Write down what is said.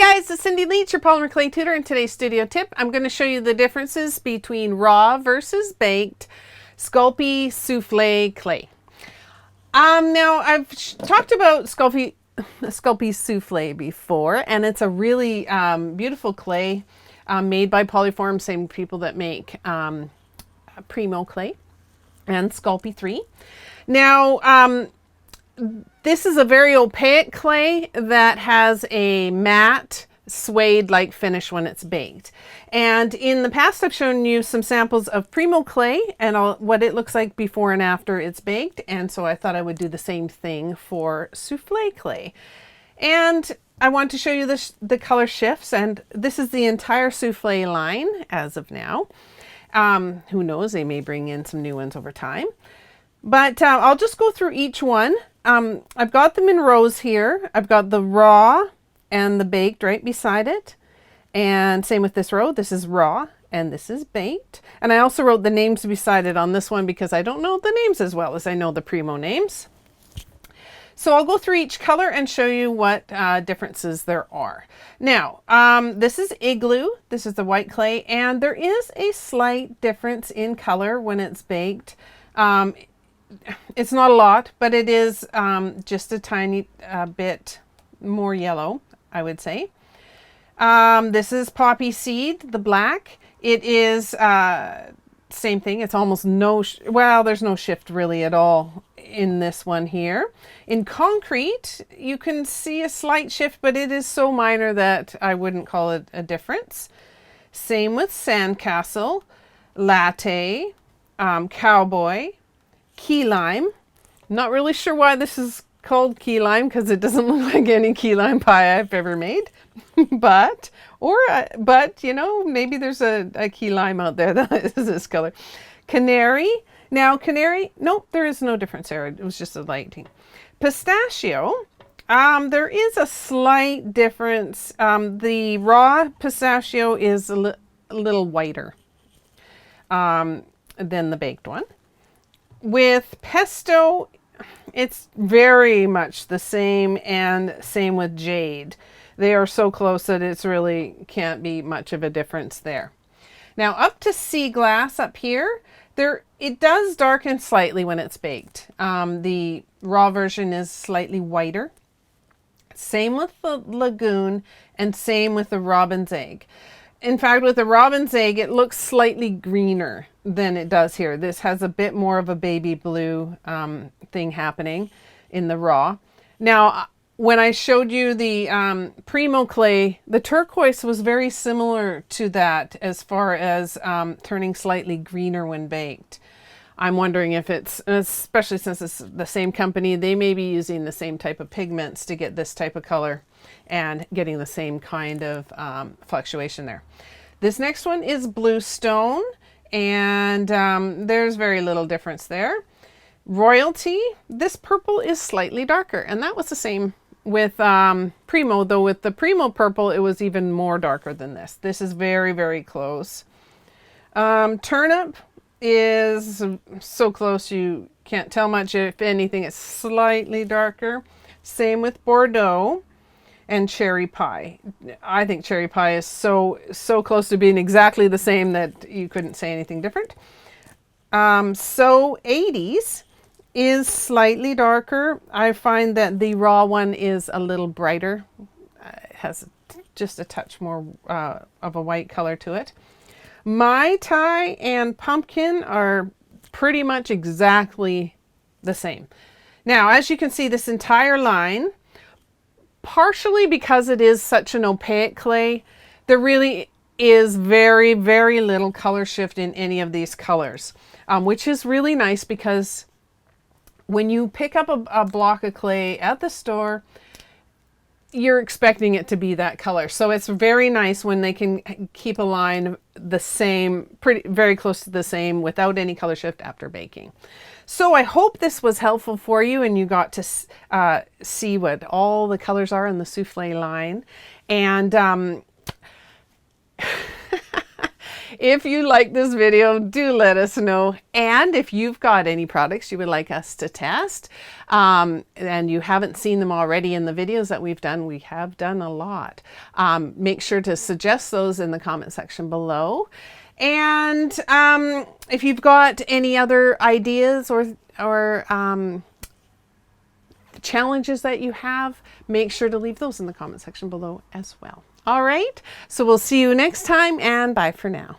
Guys, it's Cindy Lietz, your polymer clay tutor. In today's studio tip, I'm going to show you the differences between raw versus baked Sculpey Souffle clay. Now I've talked about Sculpey Souffle before, and it's a really beautiful clay made by Polyform, same people that make Premo clay and Sculpey 3. Now, this is a very opaque clay that has a matte suede-like finish when it's baked. And in the past, I've shown you some samples of Premo clay and what it looks like before and after it's baked. And so I thought I would do the same thing for souffle clay. And I want to show you the color shifts. And this is the entire souffle line as of now. Who knows, they may bring in some new ones over time. But I'll just go through each one. I've got them in rows here. I've got the raw and the baked right beside it. And same with this row. This is raw and this is baked. And I also wrote the names beside it on this one because I don't know the names as well as I know the Premo names. So I'll go through each color and show you what differences there are. Now, this is Igloo. This is the white clay, and there is a slight difference in color when it's baked. It's not a lot, but it is just a tiny bit more yellow, I would say. This is Poppy Seed, the black. It is same thing. It's almost no, well, there's no shift really at all in this one here. In Concrete, you can see a slight shift, but it is so minor that I wouldn't call it a difference. Same with Sandcastle, Latte, Cowboy, Key Lime. Not really sure why this is called key lime because it doesn't look like any key lime pie I've ever made. but you know, maybe there's a key lime out there that is this color. Canary. Now Canary, nope, there is no difference there. It was just a lighting. Pistachio. There is a slight difference. The raw pistachio is a little whiter than the baked one. With Pesto, it's very much the same, and same with Jade. They are so close that it's really can't be much of a difference there. Now up to Sea Glass up here, it does darken slightly when it's baked. The raw version is slightly whiter. Same with the Lagoon and same with the Robin's Egg. In fact, with the Robin's Egg, it looks slightly greener than it does here. This has a bit more of a baby blue thing happening in the raw. Now, when I showed you the Premo clay, the turquoise was very similar to that as far as turning slightly greener when baked. I'm wondering if it's, especially since it's the same company, they may be using the same type of pigments to get this type of color and getting the same kind of fluctuation there. This next one is Blue Stone, and there's very little difference there. Royalty, this purple is slightly darker, and that was the same with Premo, though with the Premo purple, it was even more darker than this. This is very, very close. Turnip is so close you can't tell much. If anything, it's slightly darker. Same with Bordeaux and Cherry Pie. I think Cherry Pie is so close to being exactly the same that you couldn't say anything different. So 80s is slightly darker. I find that the raw one is a little brighter. It has just a touch more of a white color to it. Mai Tai and Pumpkin are pretty much exactly the same. Now, as you can see, this entire line, partially because it is such an opaque clay, there really is very, very little color shift in any of these colors, which is really nice because when you pick up a block of clay at the store, you're expecting it to be that color. So it's very nice when they can keep a line the same, very close to the same without any color shift after baking. So I hope this was helpful for you and you got to see what all the colors are in the souffle line. And If you like this video, do let us know. And if you've got any products you would like us to test, and you haven't seen them already in the videos that we've done, we have done a lot. Make sure to suggest those in the comment section below. And if you've got any other ideas or challenges that you have, make sure to leave those in the comment section below as well. All right, so we'll see you next time, and bye for now.